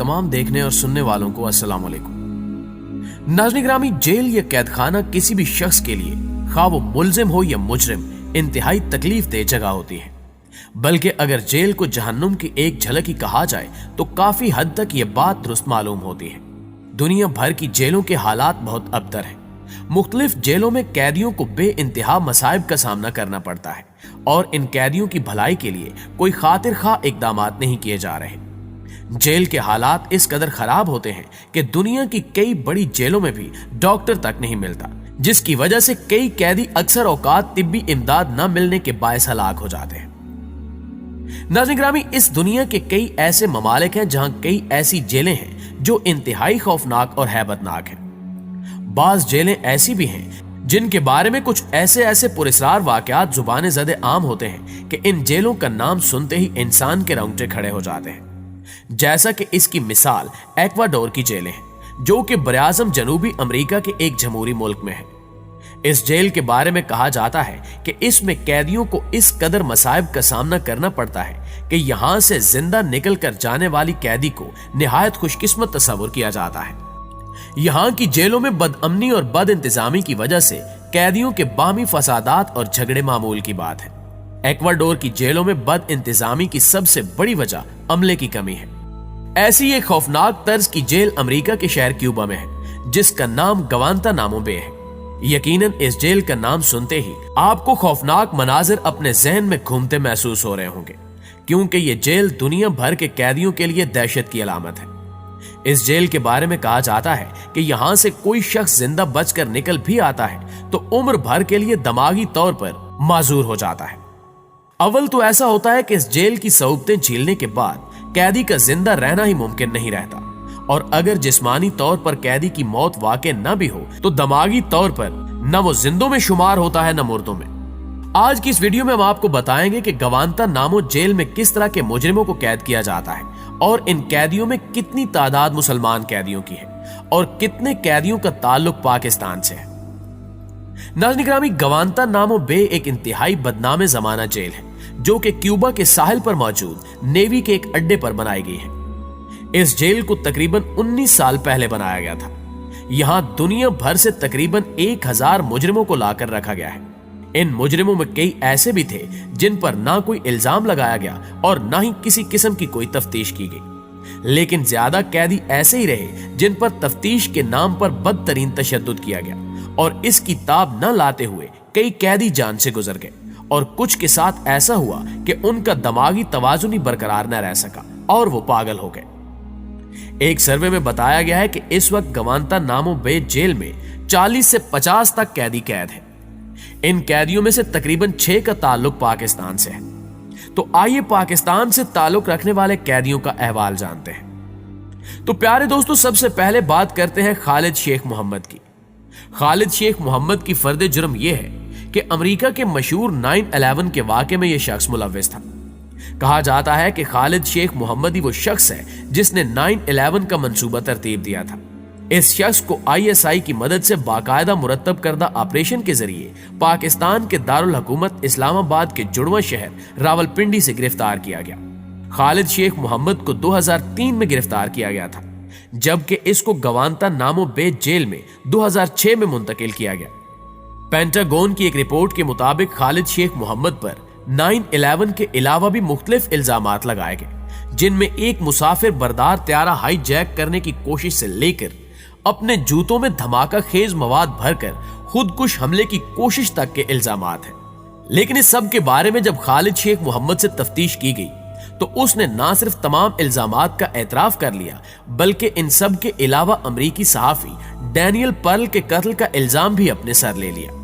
तमाम देखने और सुनने वालों को अस्सलाम वालेकुम। नाज़रीन ग्रामी, जेल या कैद खाना किसी भी शख्स के लिए, खा वो मुल्जिम हो या मुजरिम, इंतहाई तकलीफ दे जगह होती है। बल्कि अगर जेल को जहन्नुम की एक झलक ही कहा जाए तो काफी हद तक ये बात दुरुस्त मालूम होती है। दुनिया भर की जेलों के हालात बहुत अबतर हैं। मुख्तलिफ जेलों में कैदियों को बेइंतहा मसाइब का सामना करना पड़ता है और इन कैदियों की भलाई के लिए कोई खातिर खा इकदामात नहीं किए जा रहे। जेल के हालात इस कदर खराब होते हैं कि दुनिया की कई बड़ी जेलों में भी डॉक्टर तक नहीं मिलता, जिसकी वजह से कई कैदी अक्सर औकात तिब्बी इमदाद न मिलने के बायस हलाक हो जाते हैं। नाज़रीन ग्रामी, इस दुनिया के कई ऐसे ममालिक हैं जहां कई ऐसी जेलें हैं जो इंतहाई खौफनाक और हैबतनाक हैं। बाज जेलें ऐसी भी हैं जिनके बारे में कुछ ऐसे पुरस्कार वाकयात जुबाने ज़दे आम होते हैं कि इन जेलों का नाम सुनते ही इंसान के रोंगटे खड़े हो जाते हैं। जैसा कि इसकी मिसाल एक्वाडोर की जेलें हैं, जो कि बराआज़म जनूबी अमेरिका के एक जमहूरी मुल्क में है। इस जेल के बारे में कहा जाता है कि इसमें कैदियों को इस कदर मसाइब का सामना करना पड़ता है कि यहां से जिंदा निकल कर जाने वाली कैदी को निहायत खुशकिस्मत तस्वुर किया जाता है। यहां की जेलों में बदअमनी और बद इंतजामी की वजह से कैदियों के बामी फसादात और झगड़े मामूल की बात है। एक्वाडोर की जेलों में बद इंतजामी की सबसे बड़ी वजह अमले की कमी है। ऐसी एक खौफनाक तर्ज की जेल अमेरिका के शहर क्यूबा में है, जिसका नाम गवांतानामो बे है। यकीनन इस जेल का नाम सुनते ही आपको खौफनाक मनाजिर अपने जहन में घूमते महसूस हो रहे होंगे, क्योंकि ये जेल दुनिया भर के कैदियों के लिए दहशत की अलामत है। इस जेल के बारे में कहा जाता है कि यहां से कोई शख्स जिंदा बचकर निकल भी आता है तो उम्र भर के लिए दिमागी तौर पर माजूर हो जाता है। अव्वल तो ऐसा होता है कि इस जेल की सऊबतें झीलने के बाद कैदी का जिंदा रहना ही मुमकिन नहीं रहता, और अगर जिस्मानी तौर पर कैदी की मौत वाक़ई न भी हो तो दिमागी तौर पर न वो जिंदों में शुमार होता है न मुर्दों में। आज की इस वीडियो में हम आपको बताएंगे कि गवांतानामो जेल में किस तरह के मुजरिमों को कैद किया जाता है और इन कैदियों में कितनी तादाद मुसलमान कैदियों की है और कितने कैदियों का ताल्लुक पाकिस्तान से है। नाज़रीन ग्रामी, गवांतानामो बे एक इंतहाई बदनाम जमाना जेल है जो कि क्यूबा के साहिल पर मौजूद नेवी के एक अड्डे पर बनाई गई है। इस जेल को तकरीबन 19 साल पहले बनाया गया था। यहां दुनिया भर से तकरीबन 1000 मुजरिमों को लाकर रखा गया है। इन मुजरिमों में कई ऐसे भी थे जिन पर ना कोई इल्जाम लगाया गया और ना ही किसी किस्म की कोई तफ्तीश की गई, लेकिन ज्यादा कैदी ऐसे ही रहे जिन पर तफ्तीश के नाम पर बदतरीन तशद्दुद किया गया और इसकी ताब न लाते हुए कई कैदी जान से गुजर गए, और कुछ के साथ ऐसा हुआ कि उनका दिमागी तवाजुन ही बरकरार न रह सका और वो पागल हो गए। एक सर्वे में बताया गया है कि इस वक्त गवांतानामो बे जेल में 40 से 50 तक कैदी कैद है। इन कैदियों में से तकरीबन 6 का ताल्लुक पाकिस्तान से है। तो आइए पाकिस्तान से ताल्लुक रखने वाले कैदियों का अहवाल जानते हैं। तो प्यारे दोस्तों, सबसे पहले बात करते हैं खालिद शेख मोहम्मद की। खालिद शेख मोहम्मद की फर्द जुर्म यह है कि अमेरिका के मशहूर 9/11 के वाक़े में यह शख्स मुलव्विस था। कहा जाता है कि खालिद शेख मोहम्मद ही वो शख्स है जिसने 9/11 का मंसूबा तरतीब दिया था। इस शख्स को ISI की मदद से बाकायदा मुरत्तब करदा ऑपरेशन के जरिए पाकिस्तान के दारुल हुकूमत इस्लामाबाद के जुड़वा शहर रावलपिंडी से गिरफ्तार किया गया। खालिद शेख मोहम्मद को 2003 में गिरफ्तार किया गया था, जबकि इसको गवांतानामो बे जेल में 2006 में मुंतकिल किया गया। पेंटागन की एक रिपोर्ट के मुताबिक खालिद शेख मोहम्मद पर 9/11 के अलावा भी मुख्तलिफ इल्जामात लगाए गए, जिनमें एक मुसाफिर बरदार त्यारा हाईजैक करने की कोशिश से लेकर अपने जूतों में धमाका खेज मवाद भरकर खुदकुश हमले की कोशिश तक के इल्जामात हैं। लेकिन इस सब के बारे में जब खालिद शेख मोहम्मद से तफ्तीश की गई तो उसने ना सिर्फ तमाम इल्जामात का एतराफ कर लिया, बल्कि इन सब के अलावा अमरीकी सहाफी डैनियल पर्ल के कत्ल का इल्जाम भी अपने सर ले लिया।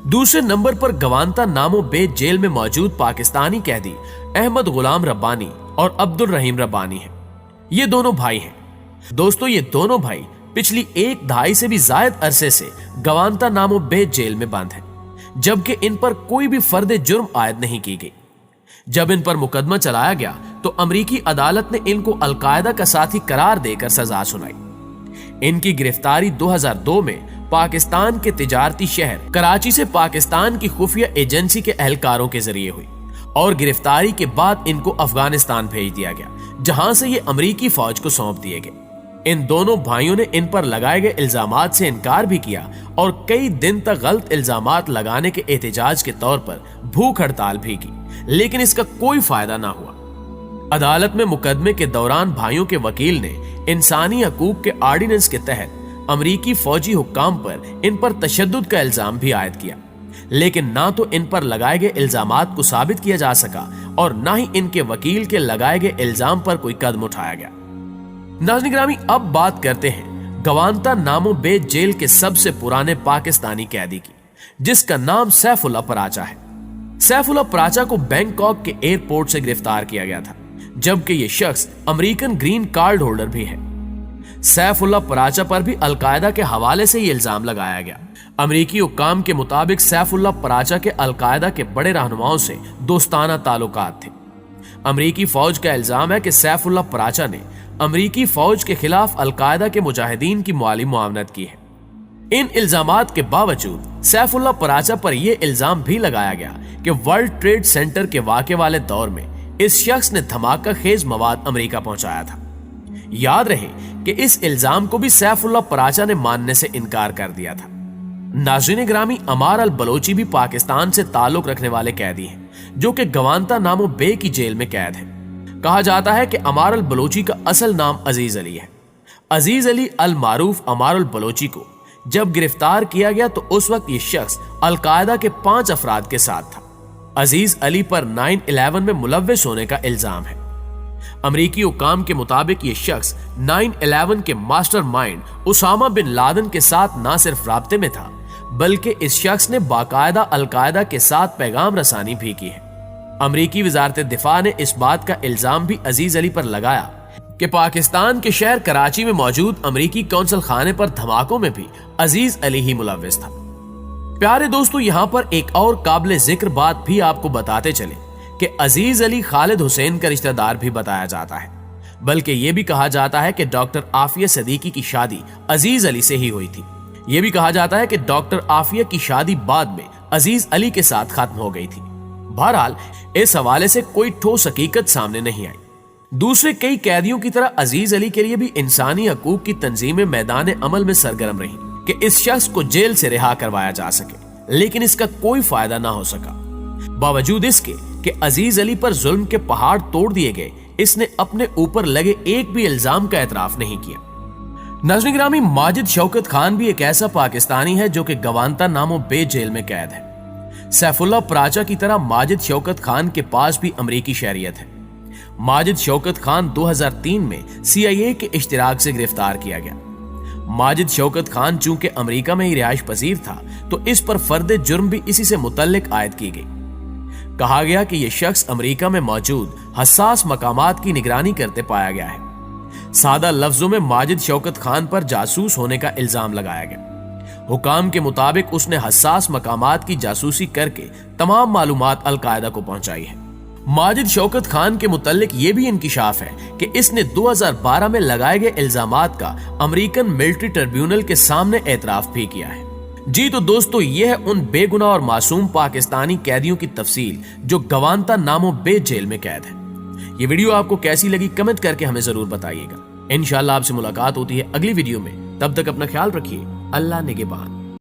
दूसरे नंबर पर गवांतानामो बे जेल में मौजूद पाकिस्तानी कैदी अहमद गुलाम रब्बानी और अब्दुल रहीम रब्बानी हैं। ये दोनों भाई हैं। दोस्तों, ये दोनों भाई पिछली 1 दहाई से भी ज्यादा अरसे से गवांतानामो बे जेल में बंद हैं, जबकि इन पर कोई भी फर्द जुर्म आयद नहीं की गई। जब इन पर मुकदमा चलाया गया तो अमरीकी अदालत ने इनको अलकायदा का साथी करार देकर सजा सुनाई। इनकी गिरफ्तारी 2002 में पाकिस्तान के तिजारती शहर कराची से पाकिस्तान की खुफिया एजेंसी के एहलकारों के जरिए हुई और गिरफ्तारी के बाद इनको अफगानिस्तान भेज दिया गया, जहां से ये अमरीकी फौज को सौंप दिए गए। इन दोनों भाइयों ने इन पर लगाए गए इल्जामात से इनकार भी किया और कई दिन तक गलत इल्जामात लगाने के एहतजाज के तौर पर भूख हड़ताल भी की, लेकिन इसका कोई फायदा ना हुआ। अदालत में मुकदमे के दौरान भाइयों के वकील ने इंसानी हकूक के ऑर्डिनेंस के तहत अमरीकी फौजी हुक्काम पर इन पर तशद्दुद का इल्जाम भी आयद किया, लेकिन ना तो इन पर लगाए गए इल्जामात को साबित किया जा सका और ना ही इनके वकील के लगाए गए इल्जाम पर कोई कदम उठाया गया। नाज़रीन ग्रामी, अब बात करते हैं गवांतानामो बे जेल के सबसे पुराने पाकिस्तानी कैदी की, जिसका नाम सैफुल्लाह पराचा है। सैफुल्लाह पराचा को बैंकॉक के एयरपोर्ट से गिरफ्तार किया गया था, जबकि यह शख्स अमेरिकन ग्रीन कार्ड होल्डर भी है। सैफुल्लाह पराचा पर भी अलकायदा के हवाले से यह इल्जाम लगाया गया। अमेरिकी हुक्काम के मुताबिक सैफुल्लाह पराचा के अलकायदा के बड़े रहनुमाओं से दोस्ताना ताल्लुकात थे। अमेरिकी फौज का इल्जाम है कि सैफुल्लाह पराचा ने अमेरिकी फौज के खिलाफ अलकायदा के मुजाहिदीन की माली मुआवनत की है। इन इल्जामात के बावजूद सैफुल्लाह पराचा पर यह इल्जाम भी लगाया गया कि वर्ल्ड ट्रेड सेंटर के वाक़े वाले दौर में इस शख्स ने धमाका खेज मवाद अमेरिका पहुंचाया था। याद रहे कि इस इल्जाम को भी सैफुल्लाह पराचा ने मानने से इनकार कर दिया था। नाज़रीन ग्रामी, अमार अल बलोची भी पाकिस्तान से ताल्लुक रखने वाले कैदी हैं, जो कि गवांतानामो बे की जेल में कैद है। कहा जाता है कि अमार अल बलोची का असल नाम अजीज अली है। अजीज अली अल मारूफ अमार अल बलोची को जब गिरफ्तार किया गया तो उस वक्त ये शख्स अलकायदा के 5 अफराद के साथ था। अजीज अली पर 9/11 में मुलव्विस होने का इल्जाम है। अमेरिकी हुक्काम के मुताबिक ये शख्स 9/11 के मास्टरमाइंड उसामा बिन लादेन के साथ ना सिर्फ राब्ते में था, बल्कि इस शख्स ने बाकायदा अलकायदा के साथ पैगाम रसानी भी की है। अमेरिकी वजारत दिफा ने इस बात का इल्जाम भी अजीज अली पर लगाया कि पाकिस्तान के शहर कराची में मौजूद अमेरिकी कौंसल खाने पर धमाकों में भी अजीज अली ही मुलव्विस था। प्यारे दोस्तों, यहाँ पर एक और काबिल जिक्र बात भी आपको बताते चले कि अजीज अली खालिद हुसैन का रिश्तेदार भी बताया जाता है, बल्कि यह भी कहा जाता है कि डॉक्टर आफिया सदीकी की शादी अजीज अली से ही हुई थी। यह भी कहा जाता है कि डॉक्टर आफिया की शादी बाद में अजीज अली के साथ खत्म हो गई थी। बहरहाल, इस हवाले से कोई ठोस हकीकत सामने नहीं आई। दूसरे कई कैदियों की तरह अजीज अली के लिए भी इंसानी हकूक की तंजीमें मैदान अमल में सरगर्म रही कि इस शख्स को जेल से रिहा करवाया जा सके, लेकिन इसका कोई फायदा ना हो सका। बावजूद इसके कि अजीज अली पर जुल्म के पहाड़ तोड़ दिए गए, इसने अपने ऊपर लगे एक भी इल्जाम का एतराफ नहीं किया। नाज़रीन ग्रामी, माजिद शौकत खान भी एक ऐसा पाकिस्तानी है जो कि गवांतानामो बे जेल में कैद है। सैफुल्लाह पराचा की तरह माजिद शौकत खान के पास भी अमेरिकी शहरियत है। माजिद शौकत खान 2003 में CIA के इश्तिराक से गिरफ्तार किया गया। माजिद शौकत खान चूंकि अमेरिका में ही रिहाइश पजीर था, तो इस पर फर्द जुर्म भी इसी से मुतल्लिक आयद की गई। कहा गया कि यह शख्स अमेरिका में मौजूद हसास मकामात की निगरानी करते पाया गया है। सादा लफ्जों में माजिद शौकत खान पर जासूस होने का इल्जाम लगाया गया। हुकाम के मुताबिक उसने हसास मकामात की जासूसी करके तमाम मालूमात अलकायदा को पहुंचाई है। माजिद शौकत खान के मुतल्लिक ये भी इंकिशाफ है कि इसने 2012 में लगाए गए इल्जामात का अमेरिकन मिलिट्री ट्रिब्यूनल के सामने एतराफ भी किया है। जी तो दोस्तों, यह है उन बेगुनाह और मासूम पाकिस्तानी कैदियों की तफसील जो गवांतानामो बे जेल में कैद है। ये वीडियो आपको कैसी लगी कमेंट करके हमें जरूर बताइएगा। इंशाल्लाह आपसे मुलाकात होती है अगली वीडियो में। तब तक अपना ख्याल रखिए। अल्लाह निगहबान।